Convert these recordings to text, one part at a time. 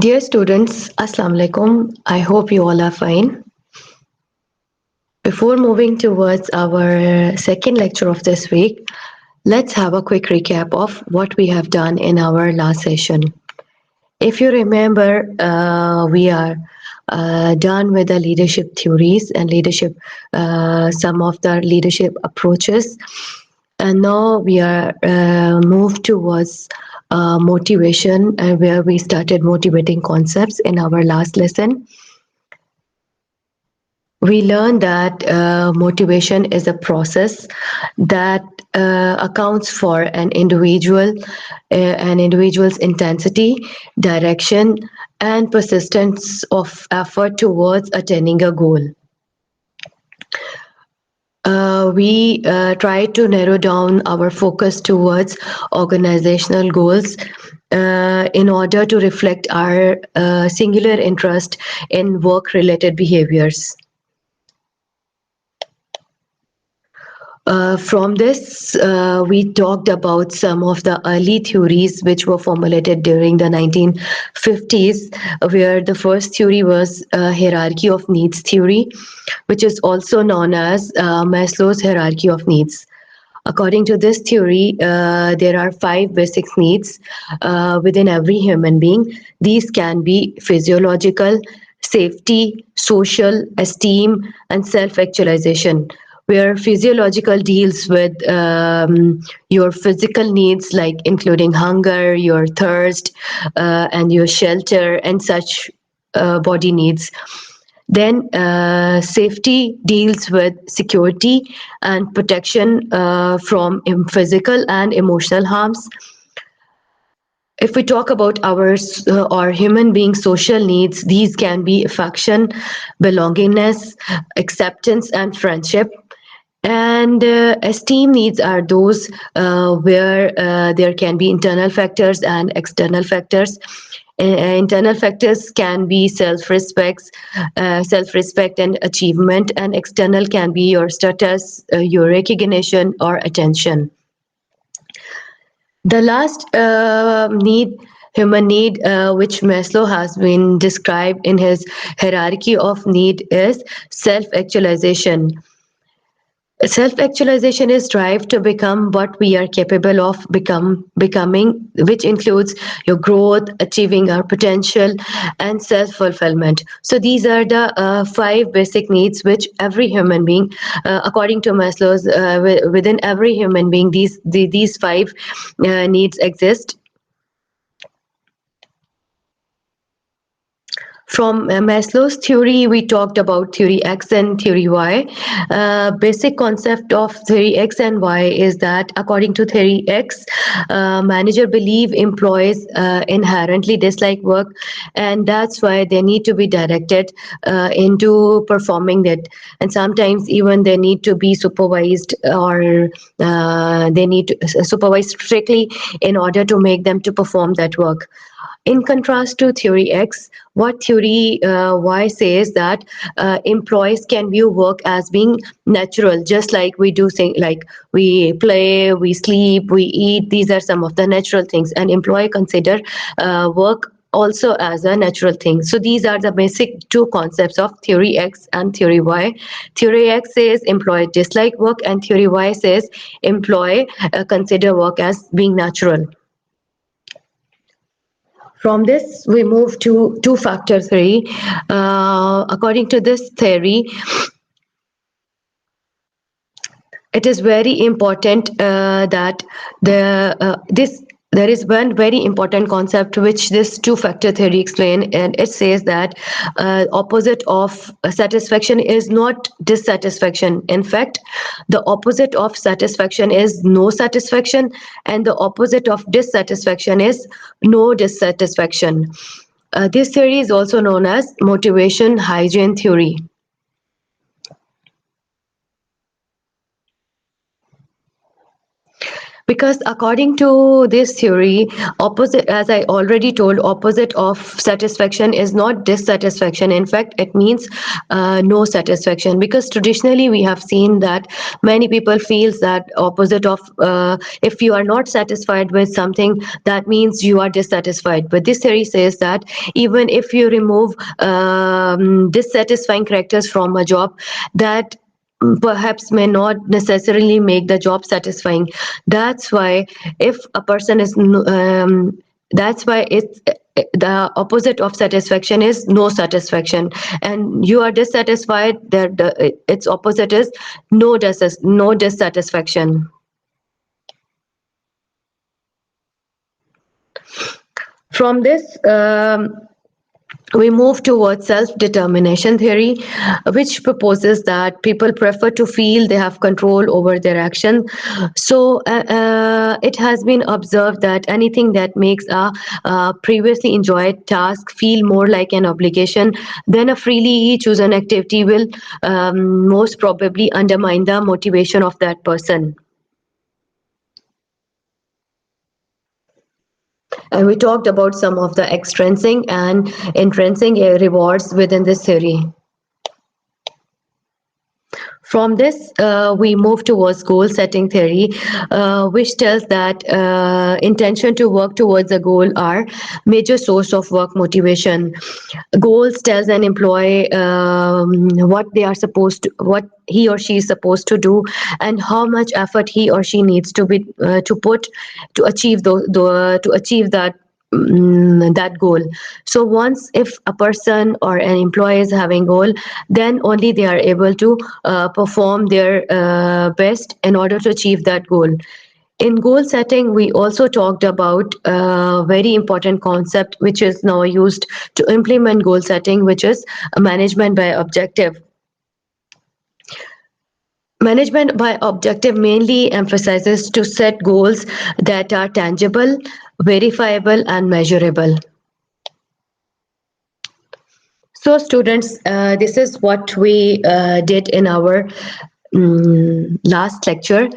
Dear students, Assalamu alaikum. I hope you all are fine. Before moving towards our second lecture of this week, let's have a quick recap of what we have done in our last session. If you remember, we are done with the leadership theories and some of the leadership approaches. And now we are moved towards motivation, where we started motivating concepts in our last lesson. We learned that motivation is a process that accounts for an individual's intensity, direction, and persistence of effort towards attaining a goal. We try to narrow down our focus towards organizational goals in order to reflect our singular interest in work-related behaviors. From this, we talked about some of the early theories which were formulated during the 1950s, where the first theory was hierarchy of needs theory, which is also known as Maslow's hierarchy of needs. According to this theory, there are 5 basic needs within every human being. These can be physiological, safety, social, esteem, and self-actualization, where physiological deals with your physical needs, like including hunger, your thirst, and your shelter, and such body needs. Then safety deals with security and protection from physical and emotional harms. If we talk about our human being social needs, these can be affection, belongingness, acceptance, and friendship. And esteem needs are those where there can be internal factors and external factors. Internal factors can be self-respect and achievement, and external can be your status, your recognition, or attention. The last human need, which Maslow has been described in his hierarchy of need, is self-actualization. Self-actualization is drive to become what we are capable of becoming, which includes your growth, achieving our potential, and self-fulfillment. So these are the 5 basic needs which every human being, according to Maslow's, within every human being, these 5 needs exist. From Maslow's theory, we talked about theory X and theory Y. Basic concept of theory X and Y is that according to theory X, manager believe employees inherently dislike work, and that's why they need to be directed into performing that. And sometimes even they need to be supervised, or they need to supervise strictly in order to make them to perform that work. In contrast to theory X, what theory Y says that employees can view work as being natural, just like we do things like we play, we sleep, we eat. These are some of the natural things, and employee consider work also as a natural thing. So these are the basic 2 concepts of theory X and theory Y. Theory X says employee dislike work, and theory Y says employee consider work as being natural. From this, we move to 2-factor theory. According to this theory, it is very important that there is one very important concept which this 2-factor theory explains, and it says that opposite of satisfaction is not dissatisfaction. In fact, the opposite of satisfaction is no satisfaction, and the opposite of dissatisfaction is no dissatisfaction. This theory is also known as motivation hygiene theory. Because according to this theory, opposite, as I already told, opposite of satisfaction is not dissatisfaction. In fact, it means no satisfaction. Because traditionally we have seen that many people feels that opposite of if you are not satisfied with something, that means you are dissatisfied. But this theory says that even if you remove dissatisfying characters from a job, that perhaps may not necessarily make the job satisfying. That's why if a person is that's why it's the opposite of satisfaction is no satisfaction, and you are dissatisfied, that its opposite is no dissatisfaction. From this we move towards self-determination theory, which proposes that people prefer to feel they have control over their action. So it has been observed that anything that makes a previously enjoyed task feel more like an obligation than a freely chosen activity will most probably undermine the motivation of that person. And we talked about some of the extrinsic and intrinsic rewards within this theory. From this, we move towards goal setting theory, which tells that intention to work towards a goal are major source of work motivation. Goals tells an employee what they are supposed to, what he or she is supposed to do, and how much effort he or she needs to put to achieve to achieve that goal. So once if a person or an employee is having goal, then only they are able to perform their best in order to achieve that goal. In goal setting, we also talked about a very important concept which is now used to implement goal setting, which is management by objective. Management by objective mainly emphasizes to set goals that are tangible, verifiable, and measurable. So, students, this is what we did in our last lecture.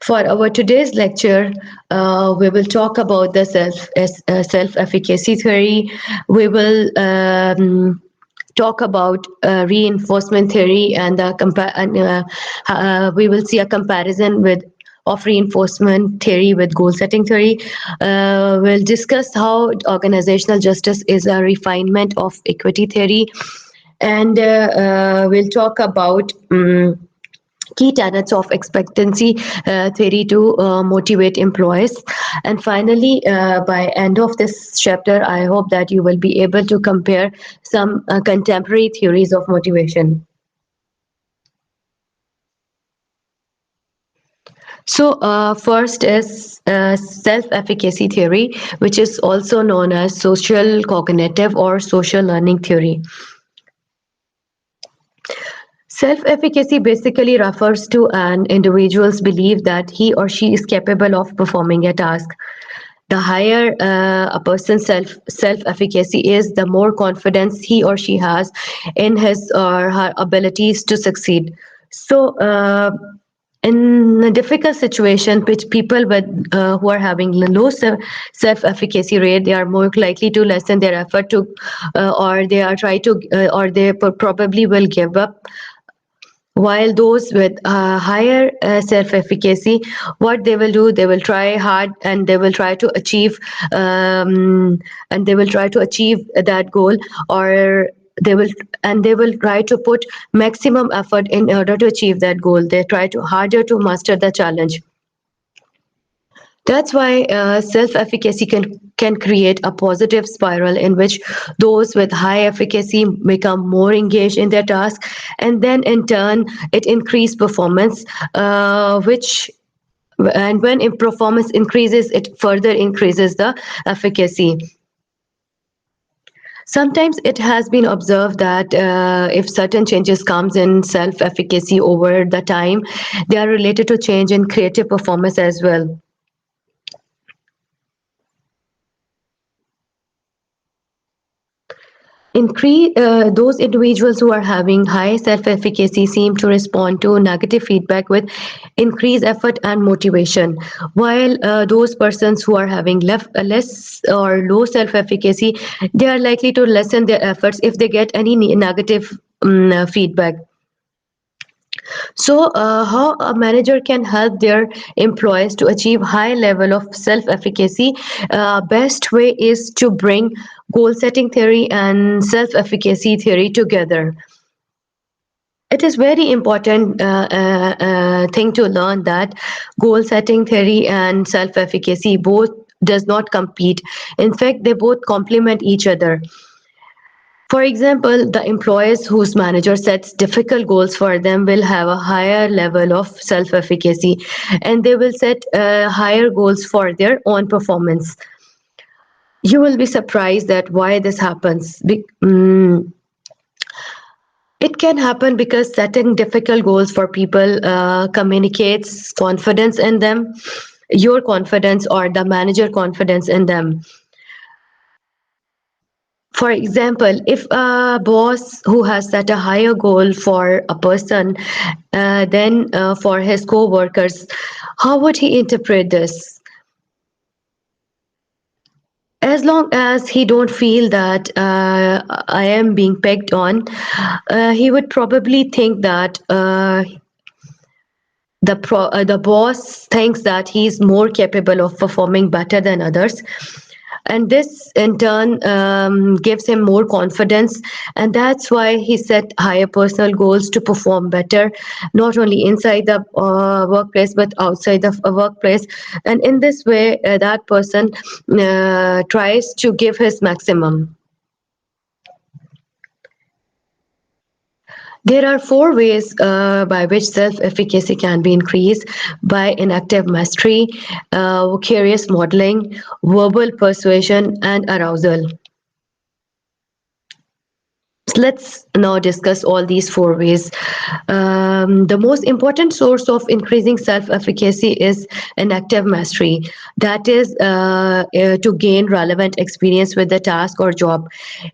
For our today's lecture, we will talk about the self efficacy theory. We will talk about reinforcement theory and we will see a comparison with of reinforcement theory with goal setting theory. We'll discuss how organizational justice is a refinement of equity theory, and we'll talk about key tenets of expectancy theory to motivate employees. And finally, by end of this chapter, I hope that you will be able to compare some contemporary theories of motivation. So first is self-efficacy theory, which is also known as social cognitive or social learning theory. Self-efficacy basically refers to an individual's belief that he or she is capable of performing a task. The higher a person's self-efficacy is, the more confidence he or she has in his or her abilities to succeed. So, in a difficult situation, which people with who are having low self-efficacy rate, they are more likely to lessen their effort to, or they are try to, or they probably will give up, while those with higher self-efficacy, what they will do, they will try hard and they will try to achieve that goal, or they will they will try to put maximum effort in order to achieve that goal. They try to harder to master the challenge. That's why self-efficacy can create a positive spiral in which those with high efficacy become more engaged in their task, and then in turn it increase performance, which and when performance increases, it further increases the efficacy. Sometimes it has been observed that if certain changes comes in self-efficacy over the time, they are related to change in creative performance as well. Those individuals who are having high self-efficacy seem to respond to negative feedback with increased effort and motivation, while those persons who are having less or low self-efficacy, they are likely to lessen their efforts if they get any negative feedback. So, how a manager can help their employees to achieve high level of self-efficacy? Best way is to bring goal-setting theory and self-efficacy theory together. It is very important thing to learn that goal-setting theory and self-efficacy both does not compete. In fact, they both complement each other. For example, the employees whose manager sets difficult goals for them will have a higher level of self efficacy, and they will set higher goals for their own performance. You will be surprised at why this happens. It can happen because setting difficult goals for people communicates confidence in them, your confidence or the manager confidence in them. For example, if a boss who has set a higher goal for a person than for his co-workers, how would he interpret this? As long as he don't feel that I am being pegged on, he would probably think that the boss thinks that he's more capable of performing better than others, and this in turn gives him more confidence, and that's why he set higher personal goals to perform better, not only inside the workplace but outside the workplace. And in this way that person tries to give his maximum. There are four ways by which self-efficacy can be increased: by inactive mastery, vicarious modeling, verbal persuasion, and arousal. Let's now discuss all these four ways. The most important source of increasing self-efficacy is an active mastery. That is to gain relevant experience with the task or job.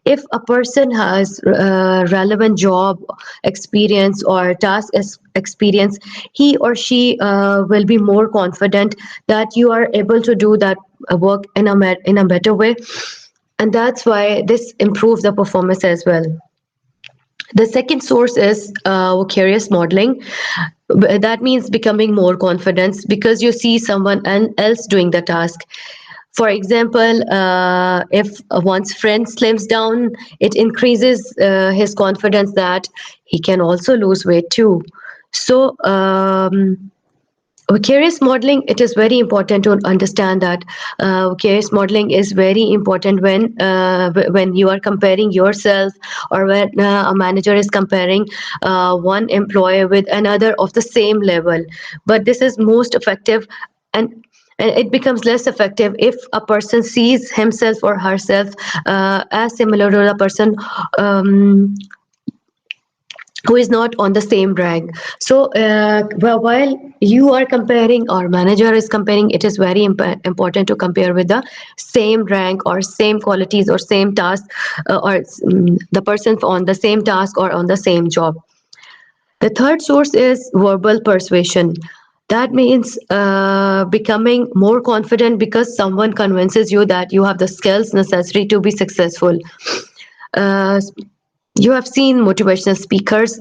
If a person has relevant job experience or task experience, he or she will be more confident that you are able to do that work in a better way, and that's why this improves the performance as well. The second source is vicarious modeling. That means becoming more confident because you see someone else doing the task. For example, if one's friend slims down, it increases his confidence that he can also lose weight too. So, vicarious modeling, it is very important to understand that vicarious modeling is very important when you are comparing yourself, or when a manager is comparing one employee with another of the same level. But this is most effective, and it becomes less effective if a person sees himself or herself as similar to the person who is not on the same rank. So while you are comparing or manager is comparing, it is very important to compare with the same rank or same qualities or same task, or the person on the same task or on the same job. The third source is verbal persuasion. That means becoming more confident because someone convinces you that you have the skills necessary to be successful. uh, you have seen motivational speakers.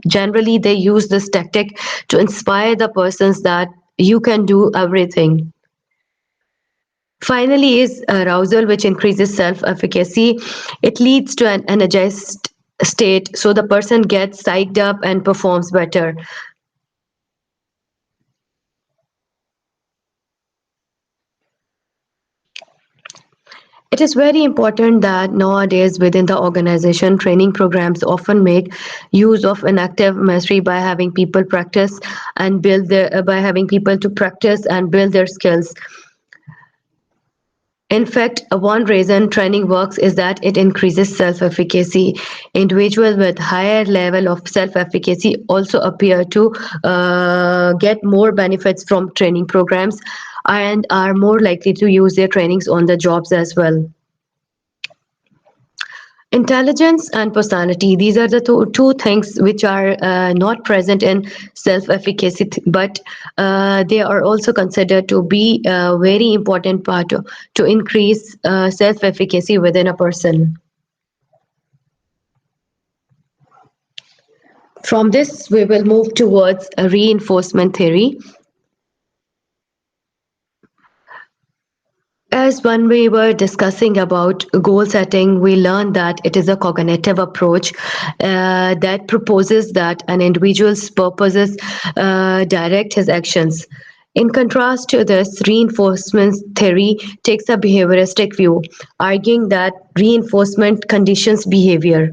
Generally, they use this tactic to inspire the persons that you can do everything. Finally, is arousal, which increases self efficacy. It leads to an energized state, so the person gets psyched up and performs better. It is very important that nowadays within the organization, training programs often make use of an active mastery by having people practice and build their by having people to practice and build their skills. In fact, one reason training works is that it increases self-efficacy. Individuals with higher level of self-efficacy also appear to get more benefits from training programs and are more likely to use their trainings on the jobs as well. Intelligence and personality, these are the two things which are not present in self-efficacy, but they are also considered to be a very important part to increase self-efficacy within a person. From this, we will move towards a reinforcement theory. As when we were discussing about goal setting, we learned that it is a cognitive approach that proposes that an individual's purposes direct his actions. In contrast to this, reinforcement theory takes a behavioristic view, arguing that reinforcement conditions behavior.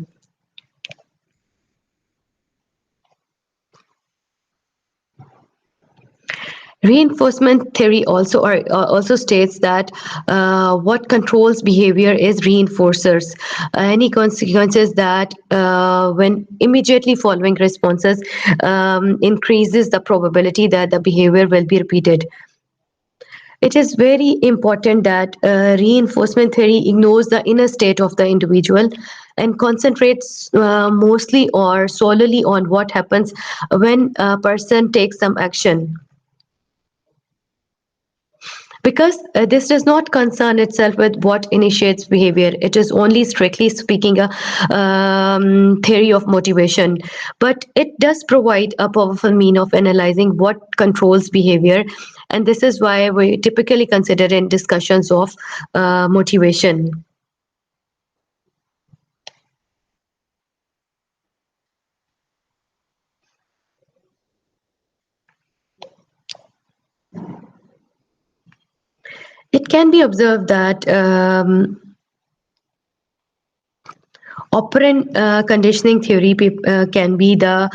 Reinforcement theory also states that what controls behavior is reinforcers. Any consequences that when immediately following responses increases the probability that the behavior will be repeated. It is very important that reinforcement theory ignores the inner state of the individual and concentrates mostly or solely on what happens when a person takes some action. Because this does not concern itself with what initiates behavior. It is only strictly speaking a theory of motivation. But it does provide a powerful mean of analyzing what controls behavior. And this is why we typically consider in discussions of motivation. It can be observed that operant conditioning theory can be the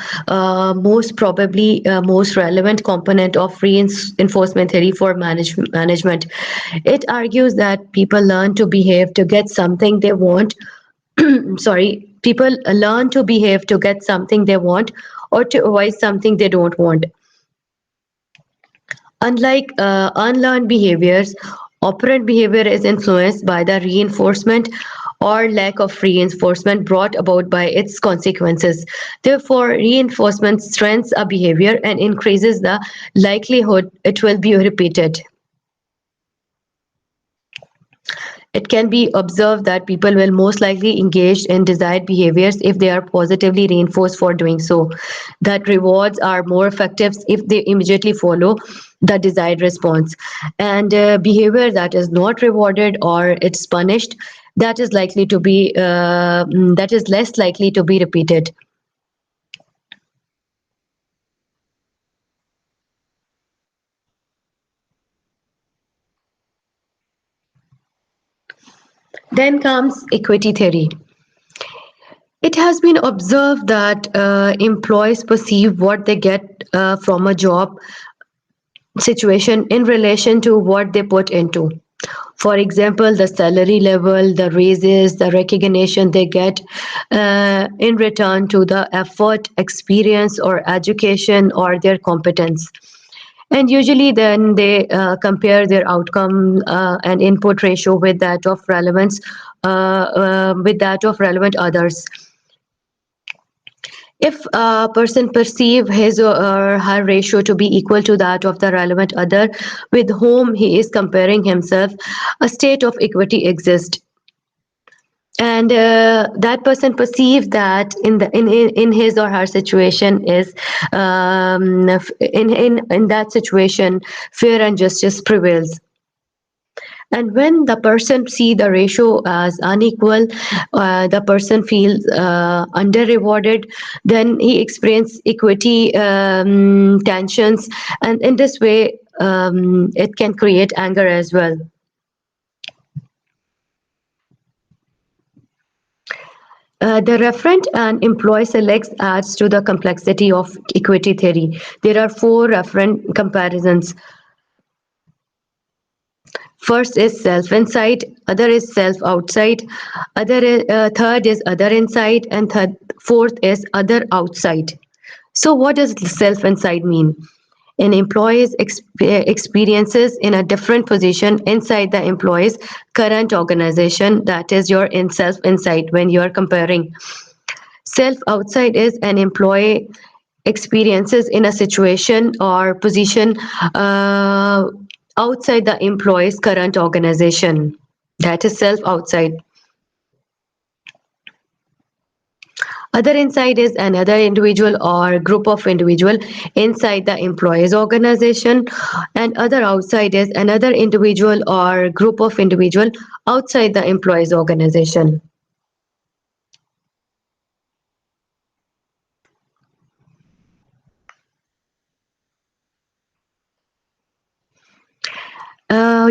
most probably most relevant component of reinforcement theory for management. It argues that people learn to behave to get something they want. Sorry, people learn to behave to get something they want or to avoid something they don't want. Unlike unlearned behaviors, operant behavior is influenced by the reinforcement or lack of reinforcement brought about by its consequences. Therefore, reinforcement strengthens a behavior and increases the likelihood it will be repeated. It can be observed that people will most likely engage in desired behaviors if they are positively reinforced for doing so. That rewards are more effective if they immediately follow the desired response. And behavior that is not rewarded or it's punished, that is likely to be that is less likely to be repeated. Then comes equity theory. It has been observed that employees perceive what they get from a job situation in relation to what they put into. For example, the salary level, the raises, the recognition they get in return to the effort, experience, or education or their competence. And usually, then they compare their outcome and input ratio with that of relevance, with that of relevant others. If a person perceive his or her ratio to be equal to that of the relevant other with whom he is comparing himself, a state of equity exists. And that person perceives that in his or her situation is in that situation fair and justice prevails. And when the person see the ratio as unequal, the person feels under rewarded, then he experiences equity tensions, and in this way, it can create anger as well. The referent and employee selects adds to the complexity of equity theory. There are four referent comparisons. First is self inside, other is self outside, third is other inside, and fourth is other outside. So, what does self inside mean? an employee's experiences in a different position inside the employee's current organization. That is your in self insight when you are comparing. Self outside is an employee experiences in a situation or position uh, outside the employee's current organization. That is self outside. Other inside is another individual or group of individual inside the employee's organization, and other outside is another individual or group of individual outside the employee's organization.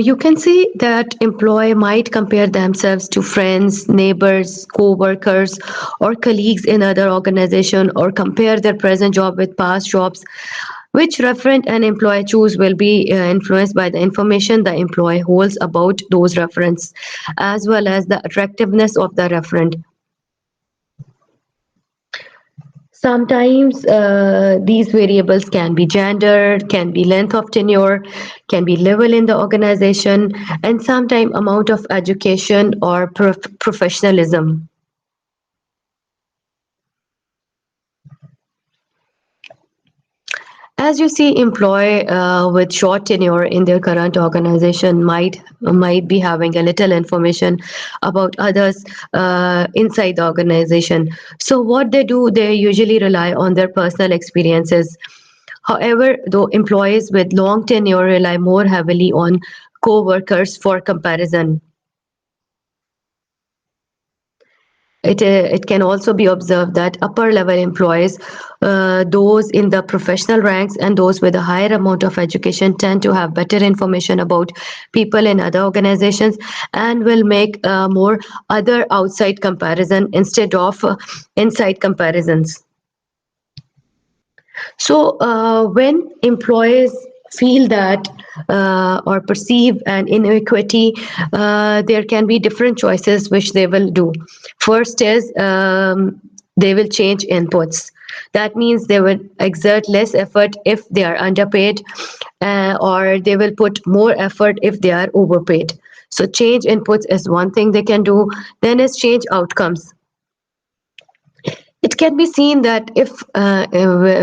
You can see that employee might compare themselves to friends, neighbors, co-workers, or colleagues in other organization, or compare their present job with past jobs. Which referent an employee choose will be influenced by the information the employee holds about those referents, as well as the attractiveness of the referent. Sometimes these variables can be gender, can be length of tenure, can be level in the organization, and sometimes amount of education or professionalism. As you see, employee with short tenure in their current organization might be having a little information about others inside the organization. So what they do, they usually rely on their personal experiences. However, though employees with long tenure rely more heavily on co-workers for comparison. It can also be observed that upper level employees, those in the professional ranks and those with a higher amount of education, tend to have better information about people in other organizations and will make more other outside comparison instead of inside comparisons. So, when employees feel that or perceive an inequity, there can be different choices which they will do. First is they will change inputs. That means they will exert less effort if they are underpaid, or they will put more effort if they are overpaid. So, change inputs is one thing they can do. Then is change outcomes. It can be seen that if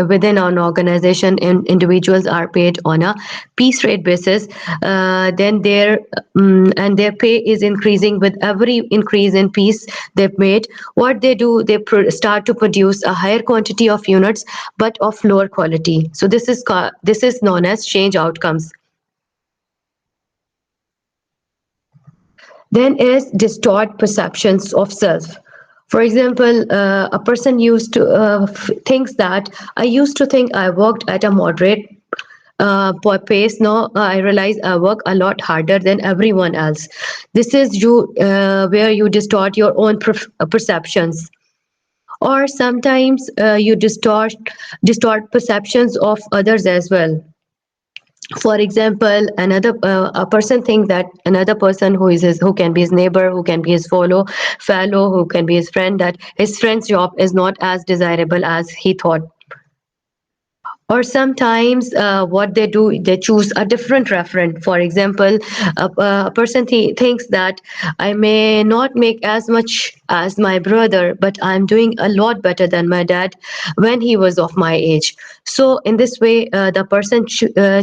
within an organization individuals are paid on a piece rate basis, then and their pay is increasing with every increase in piece they've made. What they do, they start to produce a higher quantity of units, but of lower quality. So this is known as change outcomes. Then is distort perceptions of self. For example, a person used to thinks that I used to think I worked at a moderate pace. Now I realize I work a lot harder than everyone else. This is you where you distort your own perceptions. Or sometimes you distort perceptions of others as well. For example, another a person thinks that another person who can be his neighbor, who can be his fellow, who can be his friend, that his friend's job is not as desirable as he thought. Or sometimes what they do, they choose a different referent. For example, a person thinks that I may not make as much as my brother, but I'm doing a lot better than my dad when he was of my age. So in this way, the person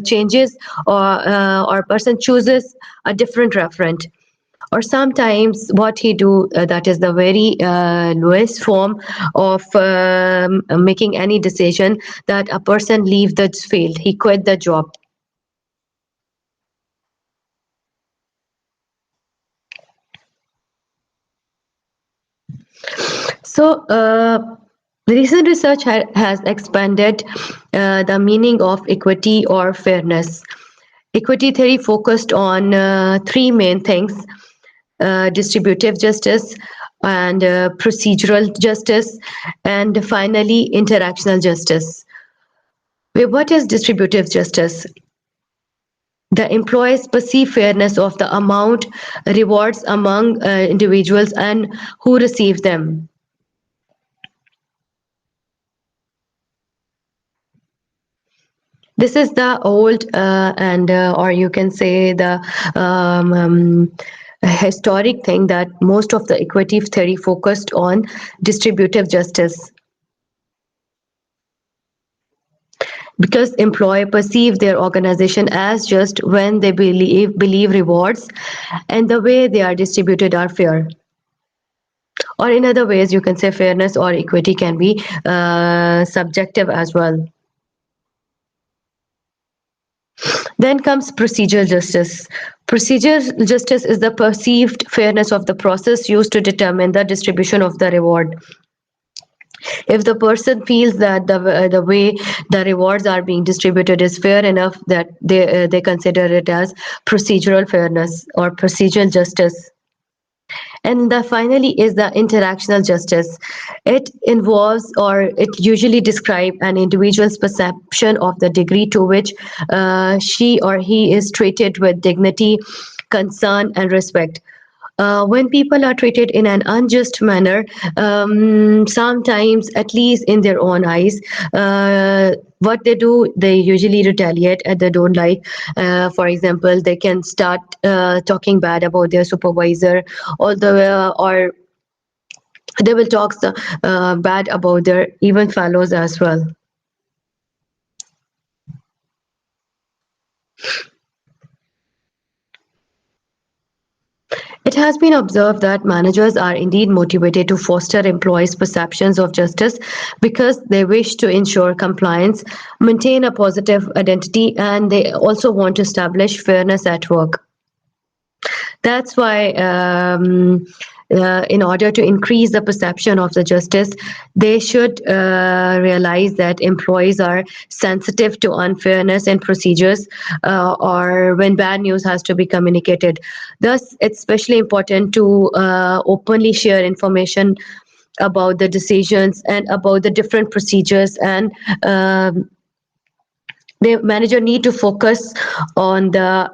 changes, or person chooses a different referent. Or sometimes what he do, that is the very lowest form of making any decision, that a person leave the field, he quit the job. So recent research has expanded the meaning of equity or fairness. Equity theory focused on three main things: distributive justice, and procedural justice, and finally interactional justice. What is distributive justice? The employees perceive fairness of the amount rewards among individuals and who receive them. This is the old and or you can say the um, um, historic thing that most of the equity theory focused on distributive justice, because employee perceive their organization as just when they believe rewards and the way they are distributed are fair. Or in other ways, you can say fairness or equity can be subjective as well. Then comes procedural justice. Procedural justice is the perceived fairness of the process used to determine the distribution of the reward. If the person feels that the way the rewards are being distributed is fair enough, that they consider it as procedural fairness or procedural justice. And the finally is the interactional justice. It involves or it usually describes an individual's perception of the degree to which she or he is treated with dignity, concern, and respect. When people are treated in an unjust manner, sometimes, at least in their own eyes, what they do, they usually retaliate and they don't like. For example, they can start talking bad about their supervisor, or they will talk bad about their even fellows as well. It has been observed that managers are indeed motivated to foster employees' perceptions of justice because they wish to ensure compliance, maintain a positive identity, and they also want to establish fairness at work. That's why, in order to increase the perception of the justice, they should realize that employees are sensitive to unfairness in procedures, or when bad news has to be communicated. Thus, it's especially important to openly share information about the decisions and about the different procedures, and the manager need to focus on the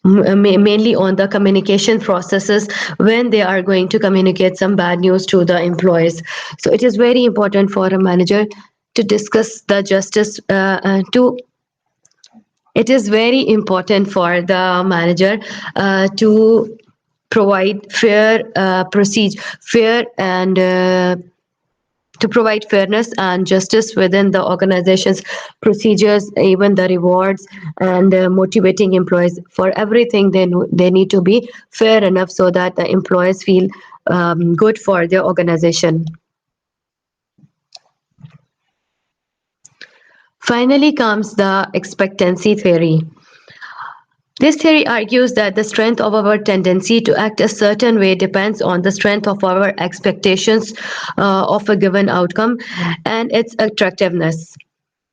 mainly on the communication processes when they are going to communicate some bad news to the employees. So it is very important for a manager to discuss the justice to it is very important for the manager to provide fair and to provide fairness and justice within the organization's procedures, even the rewards and motivating employees for everything. They need to be fair enough so that the employees feel good for their organization. Finally comes the expectancy theory. This theory argues that the strength of our tendency to act a certain way depends on the strength of our expectations of a given outcome and its attractiveness.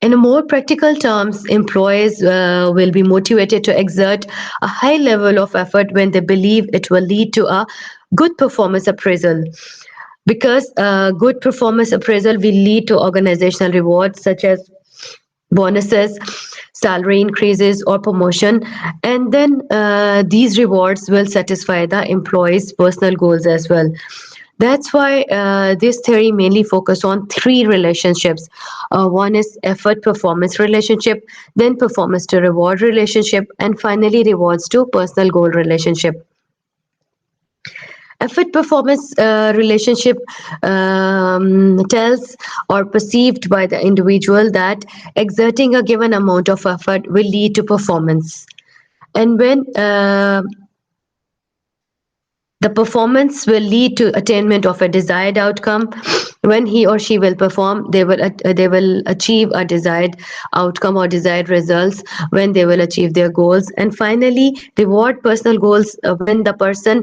In more practical terms, employees will be motivated to exert a high level of effort when they believe it will lead to a good performance appraisal. Because good performance appraisal will lead to organizational rewards such as bonuses, salary increases, or promotion, and then these rewards will satisfy the employee's personal goals as well. That's why this theory mainly focus on three relationships. One is effort performance relationship, then performance to reward relationship, and finally rewards to personal goal relationship. Effort performance relationship tells or perceived by the individual that exerting a given amount of effort will lead to performance. And when the performance will lead to attainment of a desired outcome. When he or she will perform, they will achieve a desired outcome or desired results when they will achieve their goals. And finally, reward personal goals when the person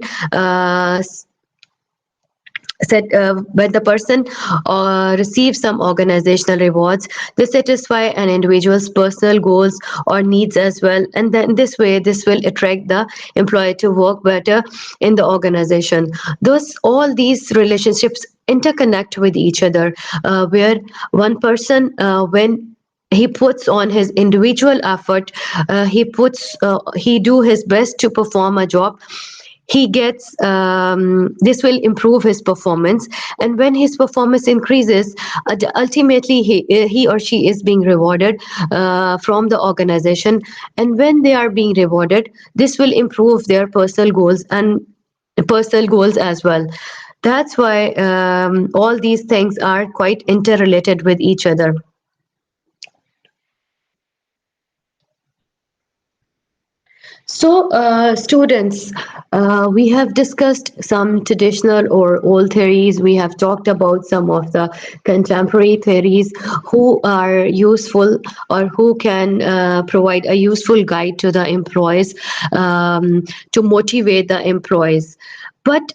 when the person receives some organizational rewards, they satisfy an individual's personal goals or needs as well, and then this way this will attract the employee to work better in the organization. Thus all these relationships interconnect with each other, where one person when he puts on his individual effort, he do his best to perform a job, he gets this will improve his performance, and when his performance increases, ultimately he or she is being rewarded from the organization, and when they are being rewarded, this will improve their personal goals as well. That's why all these things are quite interrelated with each other. So, students, we have discussed some traditional or old theories. We have talked about some of the contemporary theories who are useful or who can provide a useful guide to the employees, to motivate the employees. But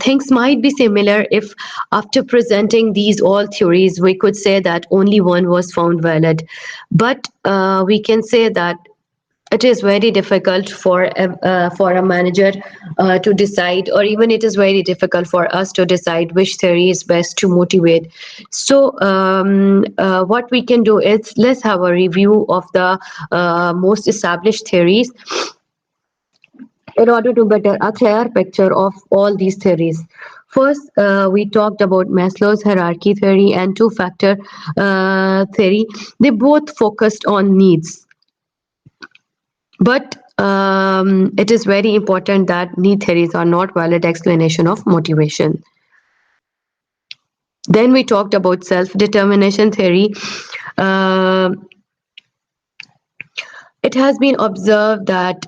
things might be similar if, after presenting these all theories, we could say that only one was found valid. But we can say that it is very difficult for a manager to decide, or even it is very difficult for us to decide which theory is best to motivate. So what we can do is, let's have a review of the most established theories in order to get a clear picture of all these theories. First, we talked about Maslow's hierarchy theory and two-factor theory. They both focused on needs. But it is very important that need theories are not valid explanation of motivation. Then we talked about self-determination theory. Uh, it has been observed that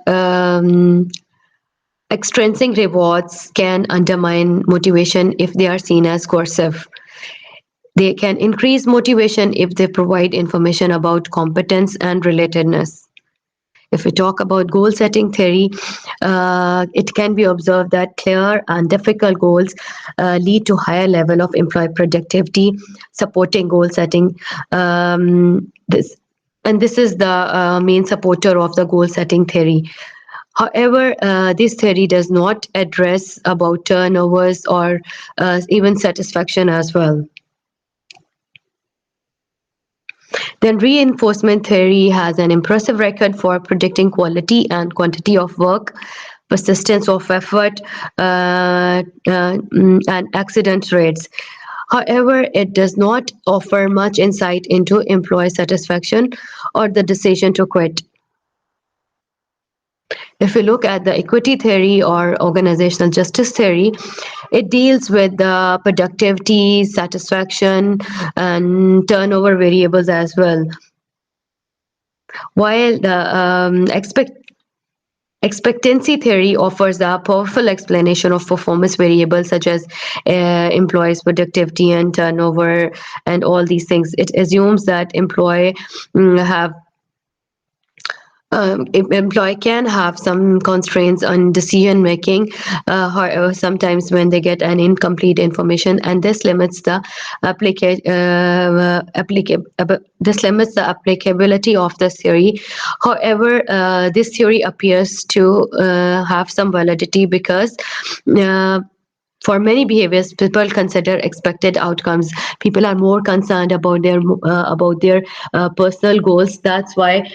extrinsic rewards can undermine motivation if they are seen as coercive. They can increase motivation if they provide information about competence and relatedness. If we talk about goal setting theory, it can be observed that clear and difficult goals lead to higher level of employee productivity, supporting goal setting. This is the main supporter of the goal setting theory. However, this theory does not address about turnovers or even satisfaction as well. Then reinforcement theory has an impressive record for predicting quality and quantity of work, persistence of effort, and accident rates. However, it does not offer much insight into employee satisfaction or the decision to quit. If we look at the equity theory or organizational justice theory, it deals with the productivity, satisfaction, and turnover variables as well. While the expectancy theory offers a powerful explanation of performance variables such as employees' productivity and turnover and all these things. It assumes that employee can have some constraints on decision making, however, sometimes when they get an incomplete information, and this limits the applicability of this theory. However, this theory appears to have some validity because for many behaviors, people consider expected outcomes. People are more concerned about their personal goals. That's why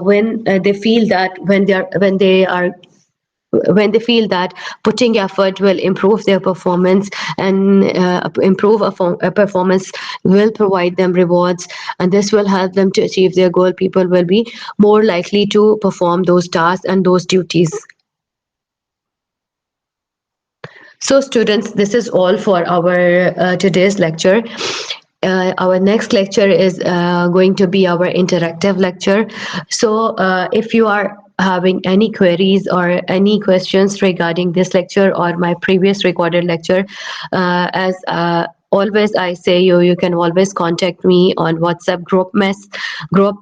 when they feel that when they feel that putting effort will improve their performance, and improve a performance will provide them rewards, and this will help them to achieve their goal, people will be more likely to perform those tasks and those duties. So students, this is all for our today's lecture. Our next lecture is going to be our interactive lecture. So if you are having any queries or any questions regarding this lecture or my previous recorded lecture, as always I say, you can always contact me on WhatsApp group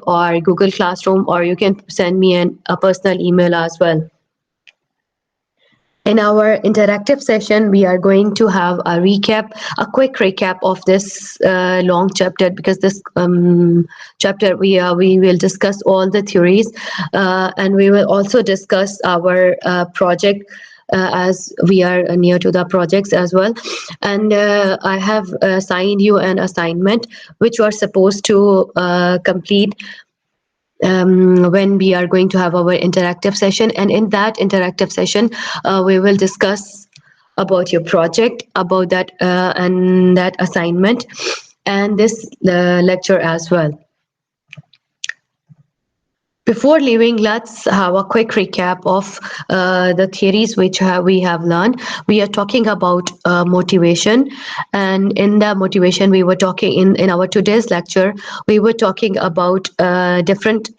or Google Classroom, or you can send me a personal email as well. In our interactive session, we are going to have a quick recap of this long chapter, because this chapter we will discuss all the theories, and we will also discuss our project, as we are near to the projects as well. And I have assigned you an assignment which you are supposed to complete when we are going to have our interactive session. And in that interactive session, we will discuss about your project, about that and that assignment, and this lecture as well. Before leaving, let's have a quick recap of the theories which we have learned. We are talking about motivation, and in the motivation, we were talking in our today's lecture, we were talking about different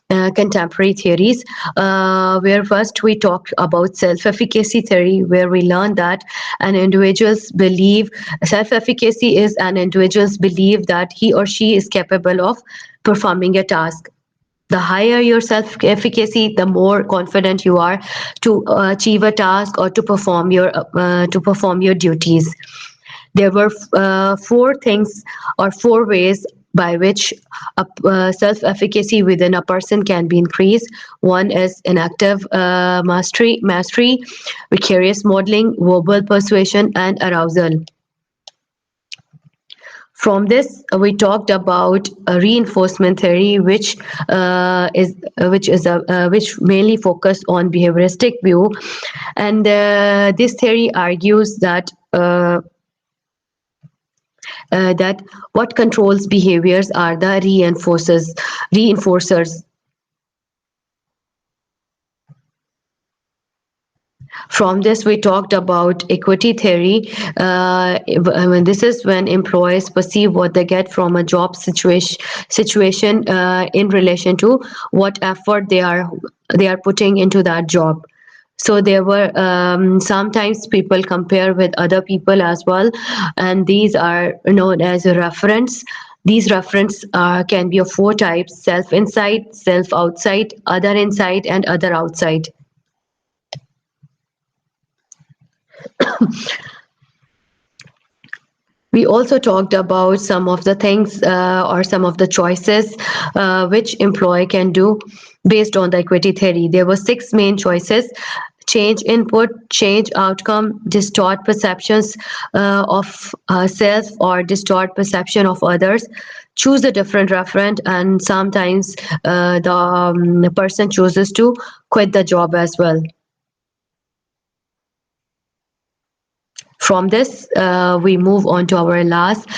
contemporary theories, where first we talked about self-efficacy theory, where we learned that an individual's belief, self-efficacy is an individual's belief that he or she is capable of performing a task. The higher your self efficacy, the more confident you are to achieve a task or to perform your duties. There were four things or four ways by which self efficacy within a person can be increased. One is inactive mastery, vicarious modeling, verbal persuasion, and arousal. From this, we talked about reinforcement theory, which mainly focus on behavioristic view, and this theory argues that what controls behaviors are the reinforcers. From this, we talked about equity theory. This is when employees perceive what they get from a job situation in relation to what effort they are putting into that job. So there were sometimes people compare with other people as well, and these are known as a reference. These reference can be of four types: self inside, self outside, other inside, and other outside. We also talked about some of the things or some of the choices which employee can do based on the equity theory. There were six main choices: change input, change outcome, distort perceptions of self or distort perception of others, choose a different referent, and sometimes the person chooses to quit the job as well. From this, we move on to our last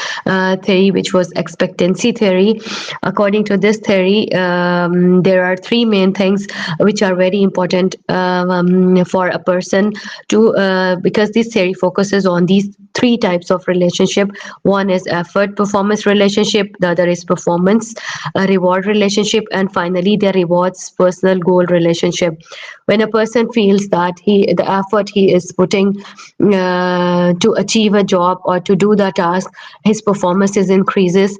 theory, which was expectancy theory. According to this theory, there are three main things which are very important for a person to, because this theory focuses on these three types of relationship. One is effort performance relationship, the other is performance reward relationship, and finally the rewards personal goal relationship. When a person feels that the effort he is putting to achieve a job or to do the task, his performance is increases.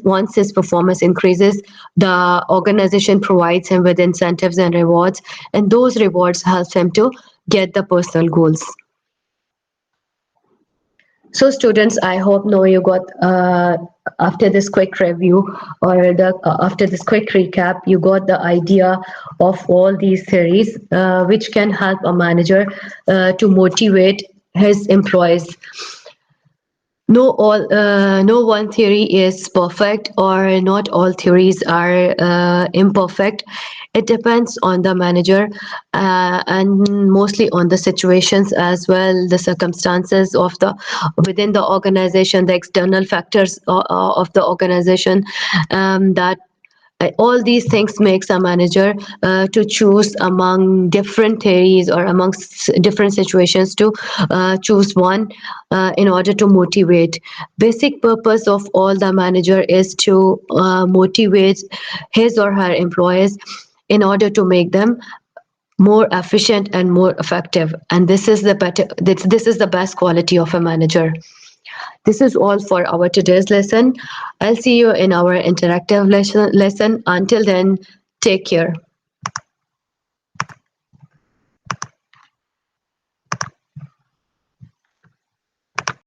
Once his performance increases, the organization provides him with incentives and rewards, and those rewards help him to get the personal goals. So students, I hope now you got after this quick review or after this quick recap, you got the idea of all these theories which can help a manager to motivate his employees. No one theory is perfect, or not all theories are imperfect. It depends on the manager and mostly on the situations as well, the circumstances of the within the organization, the external factors of the organization, that all these things makes a manager to choose among different theories or amongst different situations to choose one in order to motivate. Basic purpose of all the manager is to motivate his or her employees in order to make them more efficient and more effective, and this is the best quality of a manager. This is all for our today's lesson. I'll see you in our interactive lesson. Until then, take care.